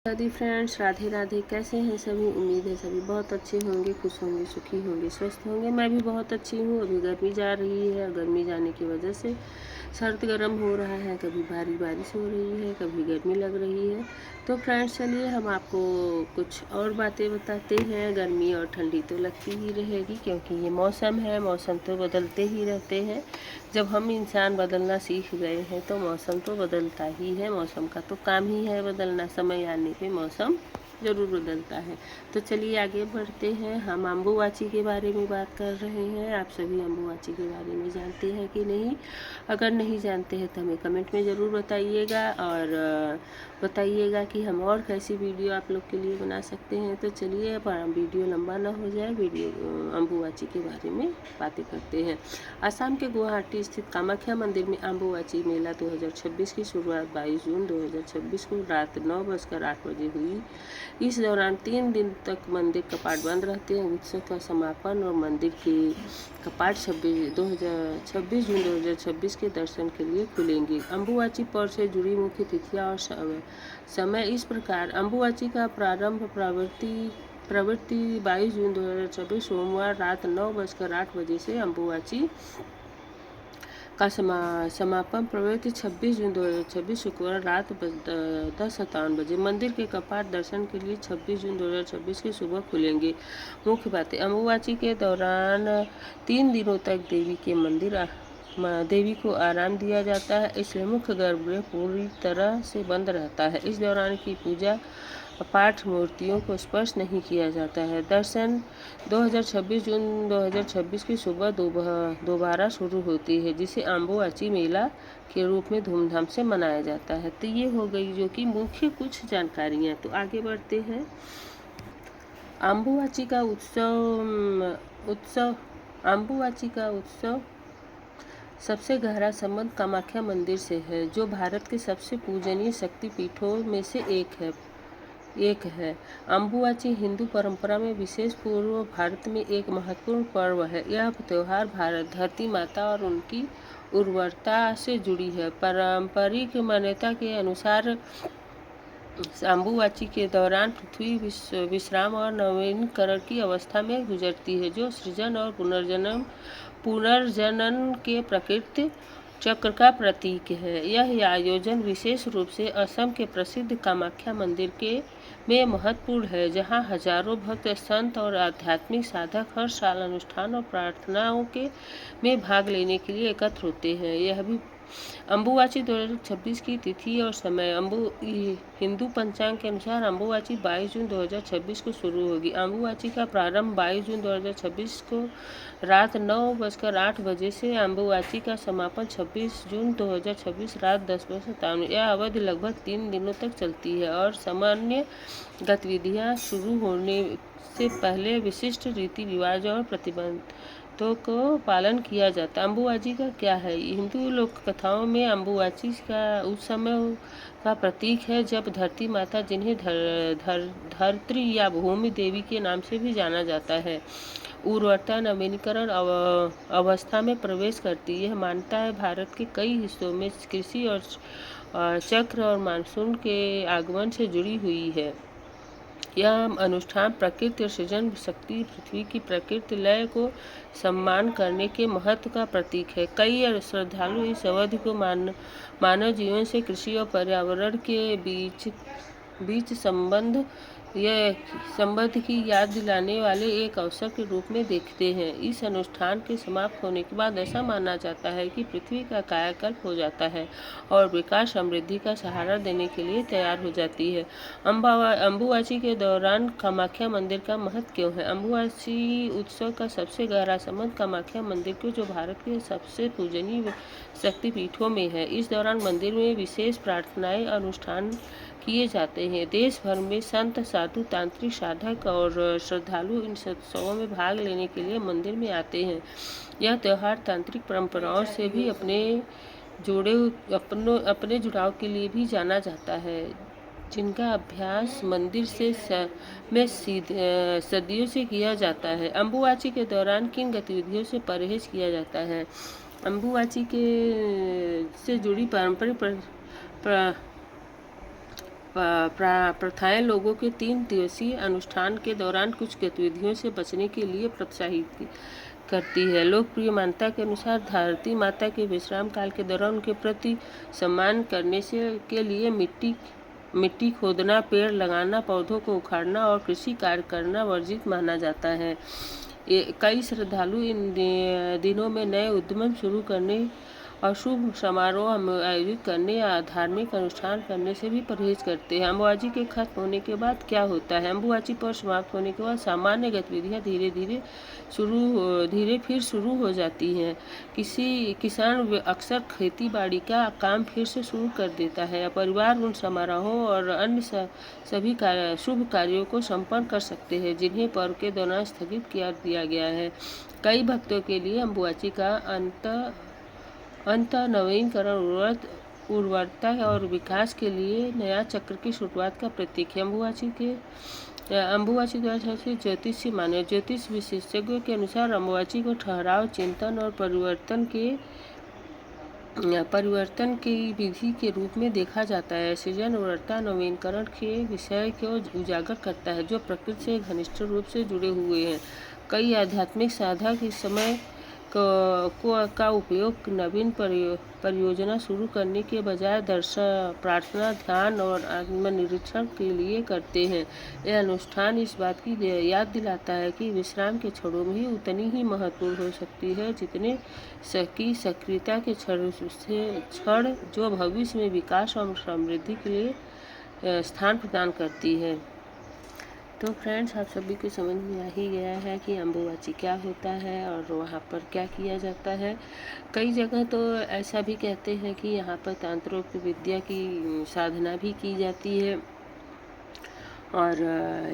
Radhe friends, Radhe Radhe. कैसे हैं सभी? उम्मीद है सभी बहुत अच्छे होंगे, खुश होंगे, सुखी होंगे, स्वस्थ होंगे। मैं भी बहुत अच्छी हूँ। अभी गर्मी जा रही है, गर्मी जाने की वजह से सर्द गर्म हो रहा है, कभी भारी बारिश हो रही है, कभी गर्मी लग रही है। तो फ्रेंड्स चलिए हम आपको कुछ और बातें बताते हैं। गर्मी और ठंडी तो लगती ही रहेगी, क्योंकि ये मौसम है, मौसम तो बदलते ही रहते हैं। जब हम इंसान बदलना सीख गए हैं तो मौसम तो बदलता ही है। मौसम का तो काम ही है बदलना, समय आने पे मौसम ज़रूर बदलता है। तो चलिए आगे बढ़ते हैं। हम अम्बुबाची के बारे में बात कर रहे हैं। आप सभी अम्बुबाची के बारे में जानते हैं कि नहीं? अगर नहीं जानते हैं तो हमें कमेंट में ज़रूर बताइएगा, और बताइएगा कि हम और कैसी वीडियो आप लोग के लिए बना सकते हैं। तो चलिए अब वीडियो लंबा ना हो जाए, वीडियो अम्बुबाची के बारे में बातें करते हैं। असम के गुवाहाटी स्थित कामाख्या मंदिर में अम्बुबाची मेला 2026 की शुरुआत 22 जून 2026 को रात 9:08 हुई। इस दौरान 3 दिन तक मंदिर कपाट बंद रहते हैं। उत्सव का समापन और मंदिर के कपाट 26 जून 2026 के दर्शन के लिए खुलेंगे। अम्बुबाची पर्व से जुड़ी मुख्य तिथियां और समय इस प्रकार। अम्बुबाची का प्रारंभ प्रवृत्ति 22 जून 2026 सोमवार रात 9:08 से अम्बुबाची का समापन प्रवृत्ति 26 जून 2026 शुक्रवार रात 10:57 मंदिर के कपाट दर्शन के लिए 26 जून 2026 की सुबह खुलेंगे। मुख्य बातें। अम्बुबाची के दौरान 3 दिनों तक देवी को आराम दिया जाता है, इसलिए मुख्य गर्भगृह पूरी तरह से बंद रहता है। इस दौरान की पूजा पाठ मूर्तियों को स्पर्श नहीं किया जाता है। दर्शन 26 जून 2026 की सुबह दोबारा शुरू होती है, जिसे अम्बुबाची मेला के रूप में धूमधाम से मनाया जाता है। तो ये हो गई जो कि मुख्य कुछ जानकारियाँ। तो आगे बढ़ते हैं। अम्बुबाची का उत्सव सबसे गहरा संबंध कामाख्या मंदिर से है, जो भारत के सबसे पूजनीय शक्तिपीठों में से एक है। अम्बुबाची हिंदू परंपरा में विशेष पूर्व भारत में एक महत्वपूर्ण पर्व है। यह त्यौहार भारत धरती माता और उनकी उर्वरता से जुड़ी है। पारंपरिक मान्यता के अनुसार अम्बुबाची के दौरान पृथ्वी विश्राम और नवीनीकरण की अवस्था में गुजरती है, जो सृजन और पुनर्जनन के प्रकृति चक्र का प्रतीक है। यह आयोजन विशेष रूप से असम के प्रसिद्ध कामाख्या मंदिर में महत्वपूर्ण है, जहां हजारों भक्त, संत और आध्यात्मिक साधक हर साल अनुष्ठान और प्रार्थनाओं में भाग लेने के लिए एकत्र होते हैं। यह भी अम्बुबाची 2026 की तिथि और समय। हिंदू पंचांग के अनुसार अम्बुबाची 22 जून 2026 को शुरू होगी। अम्बुबाची का प्रारंभ 22 जून 2026 को रात 9:08 से अम्बुबाची का समापन 26 जून 2026 रात 10:57। यह अवधि लगभग 3 दिनों तक चलती है और सामान्य गतिविधियां शुरू होने से पहले विशिष्ट रीति रिवाज और प्रतिबंधों को पालन किया जाता है। अम्बुबाची का क्या है? हिंदू लोक कथाओं में अम्बुबाची का उस समय का प्रतीक है जब धरती माता, जिन्हें धरत्री या भूमि देवी के नाम से भी जाना जाता है, उर्वरता नवीनीकरण अवस्था में प्रवेश करती है। यह मान्यता है भारत के कई हिस्सों में कृषि और चक्र और मानसून के आगमन से जुड़ी हुई है। यह अनुष्ठान प्रकृति और सृजन शक्ति, पृथ्वी की प्रकृति लय को सम्मान करने के महत्व का प्रतीक है। कई श्रद्धालु इस अवधि को मानव जीवन से कृषि और पर्यावरण के बीच संबंध की याद दिलाने वाले एक अवसर के रूप में देखते हैं। इस अनुष्ठान के समाप्त होने के बाद ऐसा माना जाता है कि पृथ्वी का कायाकल्प हो जाता है और विकास समृद्धि का सहारा देने के लिए तैयार हो जाती है। अम्बुबाची के दौरान कामाख्या मंदिर का महत्व क्यों है? अम्बुबाची उत्सव का सबसे गहरा संबंध कामाख्या मंदिर को, जो भारत के सबसे पूजनीय शक्तिपीठों में है। इस दौरान मंदिर में विशेष प्रार्थनाएं अनुष्ठान किए जाते हैं। देश भर में संत, साधु, तांत्रिक, साधक और श्रद्धालु इन उत्सवों में भाग लेने के लिए मंदिर में आते हैं। यह त्यौहार तांत्रिक परंपराओं से भी अपने जुड़ाव के लिए भी जाना जाता है, जिनका अभ्यास मंदिर में सदियों से किया जाता है। अम्बुबाची के दौरान किन गतिविधियों से परहेज किया जाता है? अम्बुबाची से जुड़ी पारंपरिक प्रथाएं लोगों के 3 दिवसीय अनुष्ठान के दौरान कुछ गतिविधियों से बचने के लिए प्रोत्साहित करती है। लोकप्रिय मान्यता के अनुसार धरती माता के विश्राम काल के दौरान उनके प्रति सम्मान करने से के लिए मिट्टी खोदना, पेड़ लगाना, पौधों को उखाड़ना और कृषि कार्य करना वर्जित माना जाता है। कई श्रद्धालु इन दिनों में नए उद्यम शुरू करने और शुभ समारोह आयोजित करने या धार्मिक अनुष्ठान करने से भी परहेज करते हैं। अम्बुबाची के खत्म होने के बाद क्या होता है? अम्बुबाची पर्व समाप्त होने के बाद सामान्य गतिविधियां धीरे फिर शुरू हो जाती हैं। किसान अक्सर खेती बाड़ी का काम फिर से शुरू कर देता है। परिवार उन समारोहों और अन्य सभी शुभ कार्यों को संपन्न कर सकते हैं जिन्हें पर्व के दौरान स्थगित किया दिया गया है। कई भक्तों के लिए अम्बुबाची का अंत नवीनीकरण, उर्वरता और विकास के लिए नया चक्र की शुरुआत का प्रतीक है। अम्बुबाची द्वारा ज्योतिषी माने ज्योतिष विशेषज्ञों के अनुसार अम्बुबाची को ठहराव, चिंतन और परिवर्तन की विधि के रूप में देखा जाता है। सृजन, उर्वरता, नवीनीकरण के विषय को उजागर करता है जो प्रकृति से घनिष्ठ रूप से जुड़े हुए हैं। कई आध्यात्मिक साधक इस समय का उपयोग नवीन परियोजना शुरू करने के बजाय दर्शन, प्रार्थना, ध्यान और आत्मनिरीक्षण के लिए करते हैं। यह अनुष्ठान इस बात की याद दिलाता है कि विश्राम के क्षणों में ही उतनी ही महत्वपूर्ण हो सकती है जितने की सक्रियता के क्षण जो भविष्य में विकास और समृद्धि के लिए स्थान प्रदान करती है। तो फ्रेंड्स, आप सभी को समझ में आ ही गया है कि अम्बुबाची क्या होता है और वहाँ पर क्या किया जाता है। कई जगह तो ऐसा भी कहते हैं कि यहाँ पर तंत्रोक्त विद्या की साधना भी की जाती है और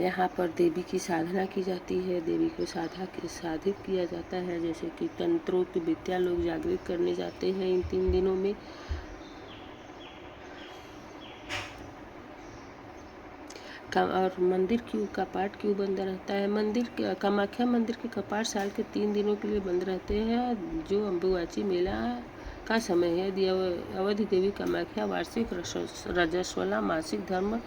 यहाँ पर देवी की साधना की जाती है। देवी को साधित किया जाता है, जैसे कि तंत्रोक्त विद्या लोग जागृत करने जाते हैं इन 3 दिनों में। और मंदिर का कपाट क्यों बंद रहता है? कामाख्या मंदिर के कपाट साल के 3 दिनों के लिए बंद रहते हैं, जो अम्बुबाची मेला का समय है। अवधि देवी कामाख्या वार्षिक रजस्वला मासिक धर्म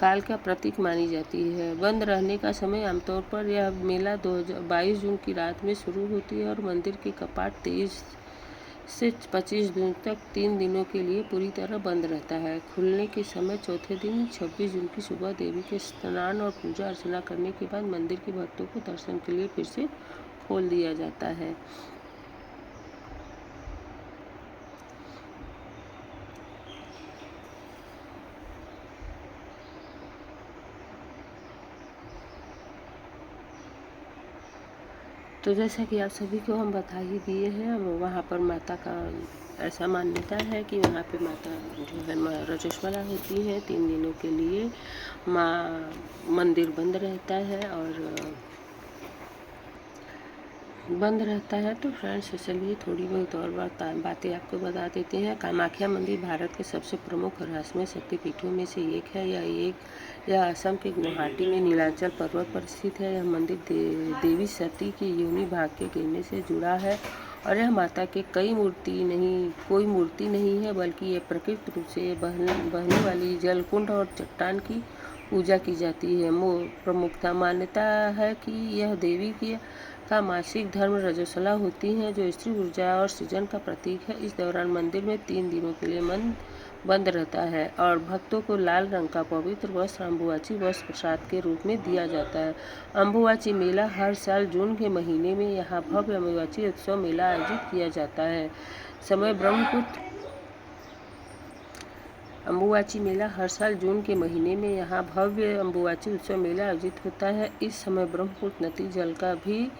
काल का प्रतीक मानी जाती है। बंद रहने का समय आमतौर पर यह मेला 22 जून की रात में शुरू होती है और मंदिर के कपाट 23 से 25 जून तक 3 दिनों के लिए पूरी तरह बंद रहता है। खुलने के समय चौथे दिन 26 जून की सुबह देवी के स्नान और पूजा अर्चना करने के बाद मंदिर के भक्तों को दर्शन के लिए फिर से खोल दिया जाता है। तो जैसा कि आप सभी को हम बता ही दिए हैं, वहाँ पर माता का ऐसा मान्यता है कि वहाँ पे माता जो है रजस्वला होती है। 3 दिनों के लिए मंदिर बंद रहता है तो फ्रेंड्स, चलिए थोड़ी बहुत और बातें आपको बता देते हैं। कामाख्या मंदिर भारत के सबसे प्रमुख रहस्यमय शक्तिपीठों में से एक है। यह असम के गुवाहाटी में नीलांचल पर्वत पर स्थित है। यह मंदिर देवी सती की योनि भाग के गिरने से जुड़ा है और यह माता के कोई मूर्ति नहीं है, बल्कि यह प्रकृति रूप से बहने वाली जलकुंड और चट्टान की पूजा की जाती है। प्रमुखता मान्यता है कि यह देवी का मासिक धर्म रजस्वला होती हैं, जो स्त्री ऊर्जा और सृजन का प्रतीक है। इस दौरान मंदिर में 3 दिनों के लिए बंद रहता है और भक्तों को लाल रंग का पवित्र वस्त्र अम्बुबाची वस्त्र प्रसाद के रूप में दिया जाता है। अम्बुबाची मेला हर साल जून के महीने में यहाँ भव्य अम्बुबाची उत्सव मेला आयोजित किया जाता है। समय ब्रह्मपुत्र अम्बुबाची मेला हर साल जून के महीने में यहाँ भव्य अम्बुबाची उत्सव मेला आयोजित होता है। इस समय ब्रह्मपुत्र नदी जल का भी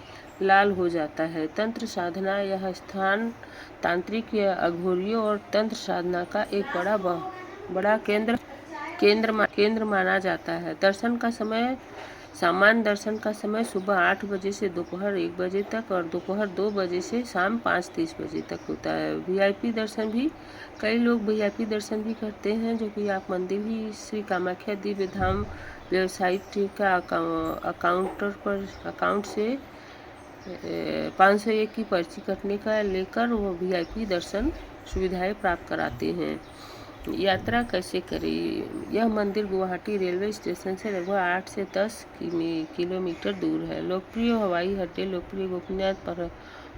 लाल हो जाता है। तंत्र साधना, यह स्थान तांत्रिक अघोरियों और तंत्र साधना का एक बड़ा केंद्र माना जाता है। सामान्य दर्शन का समय सुबह 8 बजे से दोपहर 1 बजे तक और दोपहर 2 बजे से शाम 5:30 बजे तक होता है। वीआईपी दर्शन भी कई लोग वीआईपी दर्शन भी करते हैं, जो कि आप मंदिर ही श्री कामाख्या दिव्य धाम वेबसाइट का अकाउंट से 501 की पर्ची कटने का लेकर वो वीआईपी दर्शन सुविधाएं प्राप्त कराते हैं। यात्रा कैसे करें। यह मंदिर गुवाहाटी रेलवे स्टेशन से लगभग 8 से 10 किलोमीटर दूर है। लोकप्रिय हवाई अड्डे लोकप्रिय गोपीनाथ पर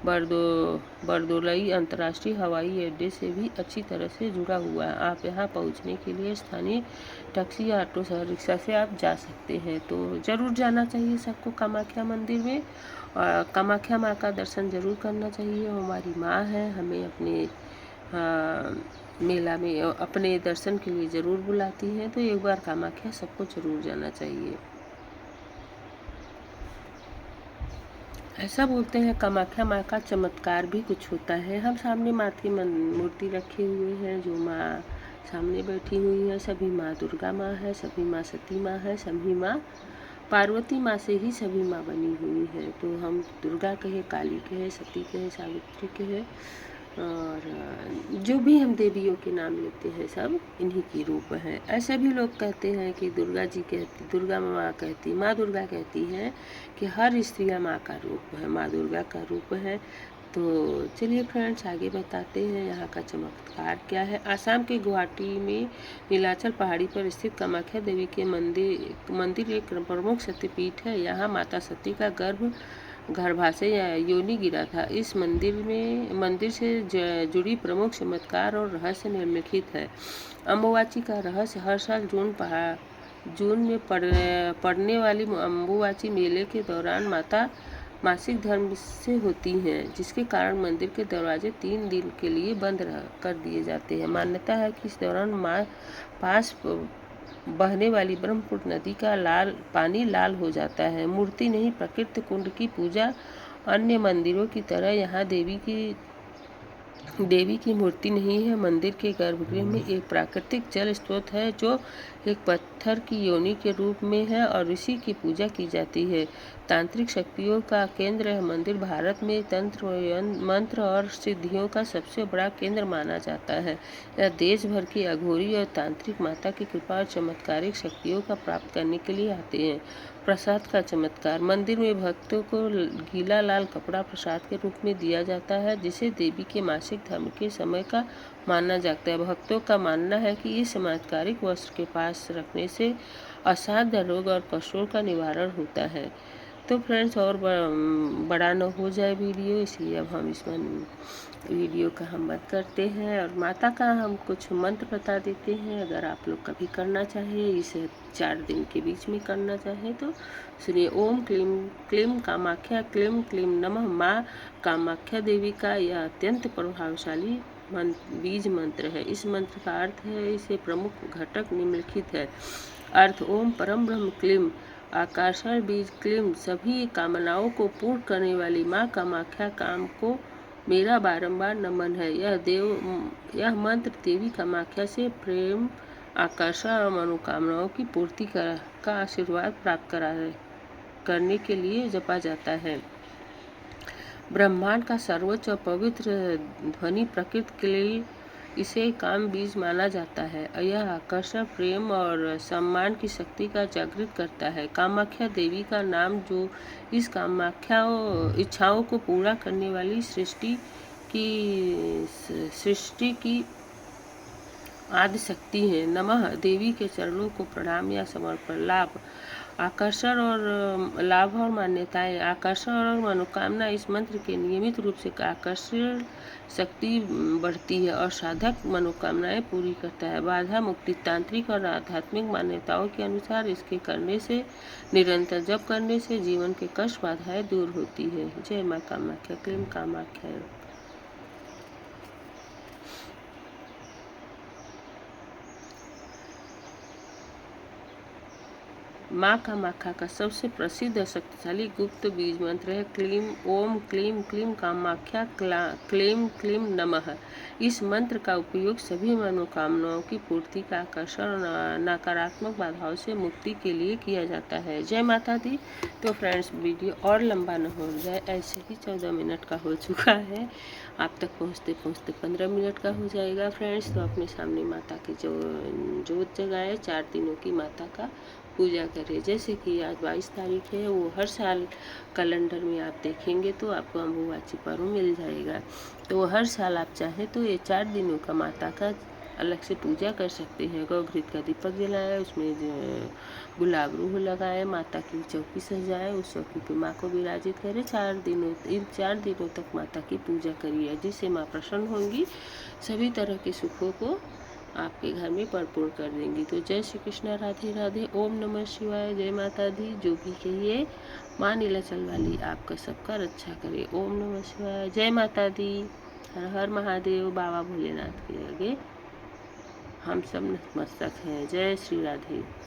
बरदोलई अंतर्राष्ट्रीय हवाई अड्डे से भी अच्छी तरह से जुड़ा हुआ है। आप यहां पहुंचने के लिए स्थानीय टैक्सी या ऑटो रिक्शा से आप जा सकते हैं। तो ज़रूर जाना चाहिए सबको कामाख्या मंदिर में, और कामाख्या माँ का दर्शन ज़रूर करना चाहिए। हमारी माँ है, हमें अपने मेला में अपने दर्शन के लिए ज़रूर बुलाती हैं। तो एक बार कामाख्या सबको ज़रूर जाना चाहिए। ऐसा बोलते हैं कामाख्या माँ का चमत्कार भी कुछ होता है। हम सामने माँ की मूर्ति रखे हुए हैं, जो माँ सामने बैठी हुई है। सभी माँ दुर्गा माँ है, सभी माँ सती माँ है, सभी माँ पार्वती माँ से ही सभी माँ बनी हुई है। तो हम दुर्गा कहे, काली कहे, सती कहे, सावित्री कहे, और जो भी हम देवियों के नाम लेते हैं सब इन्हीं की रूप हैं। ऐसे भी लोग कहते हैं कि दुर्गा जी कहती, दुर्गा माँ कहती, माँ दुर्गा कहती हैं कि हर स्त्रियाँ माँ का रूप है, माँ दुर्गा का रूप है। तो चलिए फ्रेंड्स, आगे बताते हैं यहाँ का चमत्कार क्या है। आसाम के गुवाहाटी में नीलाचल पहाड़ी पर स्थित कामाख्या देवी के मंदिर एक प्रमुख शक्तिपीठ है। यहाँ माता सती का गर्भाशय या योनि गिरा था। इस मंदिर से जुड़ी प्रमुख चमत्कार और रहस्य निम्नलिखित है। अम्बुबाची का रहस्य। हर साल जून में पड़ने वाली अम्बुबाची मेले के दौरान माता मासिक धर्म से होती हैं, जिसके कारण मंदिर के दरवाजे 3 दिन के लिए बंद कर दिए जाते हैं। मान्यता है कि इस दौरान माँ पास बहने वाली ब्रह्मपुत्र नदी का पानी लाल हो जाता है। मूर्ति नहीं, प्रकृति कुंड की पूजा। अन्य मंदिरों की तरह यहाँ देवी की मूर्ति नहीं है। मंदिर के गर्भगृह में एक प्राकृतिक जल स्रोत है, जो एक पत्थर की योनि के रूप में है और इसी की पूजा की जाती है। तांत्रिक शक्तियों का केंद्र है। मंदिर भारत में तंत्र मंत्र और सिद्धियों का सबसे बड़ा केंद्र माना जाता है। यह देश भर की अघोरी और तांत्रिक माता की कृपा और चमत्कारिक शक्तियों का प्राप्त करने के लिए आते हैं। प्रसाद का चमत्कार। मंदिर में भक्तों को गीला लाल कपड़ा प्रसाद के रूप में दिया जाता है, जिसे देवी के मासिक धर्म के समय का माना जाता है। भक्तों का मानना है कि इस चमत्कारिक वस्त्र के पास रखने से असाध्य रोग और कष्टों का निवारण होता है। तो फ्रेंड्स, और बड़ा न हो जाए वीडियो, इसलिए अब हम इस वीडियो का हम बंद करते हैं और माता का हम कुछ मंत्र बता देते हैं। अगर आप लोग कभी करना चाहें, इसे 4 दिन के बीच में करना चाहें तो सुनिए। ओम क्लीम क्लीम कामाख्या, क्लीम क्लीम नमः। माँ कामाख्या देवी का यह अत्यंत प्रभावशाली बीज मंत्र है। इस मंत्र का अर्थ है, इसे प्रमुख घटक निम्नलिखित है। अर्थ: ओम परम ब्रह्म क्लीम आकाशर बीज क्लीम, सभी कामनाओं को पूर्ण करने वाली माँ कामाख्या काम को मेरा बारंबार नमन है। यह मंत्र देवी कामाख्या से प्रेम, आकर्षण और मनोकामनाओं की पूर्ति का आशीर्वाद प्राप्त करने के लिए जपा जाता है। ब्रह्मांड का सर्वोच्च और पवित्र ध्वनि प्रकृति के लिए इसे काम बीज माना जाता है। यह आकर्षण, प्रेम और सम्मान की शक्ति का जागृत करता है। कामाख्या देवी का नाम, जो इस कामाख्या इच्छाओं को पूरा करने वाली सृष्टि की आदि शक्ति है। नमः। देवी के चरणों को प्रणाम या समर्पण। लाभ: आकर्षण और लाभ और मान्यताएं। आकर्षण और मनोकामना। इस मंत्र के नियमित रूप से आकर्षण शक्ति बढ़ती है और साधक मनोकामनाएं पूरी करता है। बाधा मुक्ति। तांत्रिक और आध्यात्मिक मान्यताओं के अनुसार इसके करने से, निरंतर जप करने से जीवन के कष्ट बाधाएं दूर होती है। जय माँ कामाख्या। क्लीम कामाख्या। माँ कामाख्या का सबसे प्रसिद्ध और शक्तिशाली गुप्त बीज मंत्र है क्लीम ओम क्लीम क्लीम कामाख्या क्लीम क्लीम नमः। इस मंत्र का उपयोग सभी मनोकामनाओं की पूर्ति का आकर्षण और नकारात्मक बाधाओं से मुक्ति के लिए किया जाता है। जय माता दी। तो फ्रेंड्स, वीडियो और लंबा न हो जाए, ऐसे ही 14 मिनट का हो चुका है, आप तक पहुँचते पहुँचते 15 मिनट का हो जाएगा फ्रेंड्स। तो अपने सामने माता की जोत जगाए, 4 दिनों की माता का पूजा करें। जैसे कि आज 22 तारीख है, वो हर साल कैलेंडर में आप देखेंगे तो आपको अम्बुबाची पर्व मिल जाएगा। तो हर साल आप चाहें तो ये 4 दिनों का माता का अलग से पूजा कर सकते हैं। गौ घृत का दीपक जलाएं, उसमें गुलाब रूह लगाएं, माता की चौकी सजाएं, उस चौकी पे माँ को विराजित करें। इन 4 दिनों तक माता की पूजा करिए, जिससे माँ प्रसन्न होंगी, सभी तरह के सुखों को आपके घर में भरपूर कर देंगी। तो जय श्री कृष्णा, राधे राधे, ओम नमः शिवाय, जय माता दी। जो भी कहिए, माँ नीलाचल वाली आपका सबका रक्षा करे। ओम नमः शिवाय, जय माता दी। हर हर महादेव। बाबा भोलेनाथ के आगे हम सब नतमस्तक हैं। जय श्री राधे।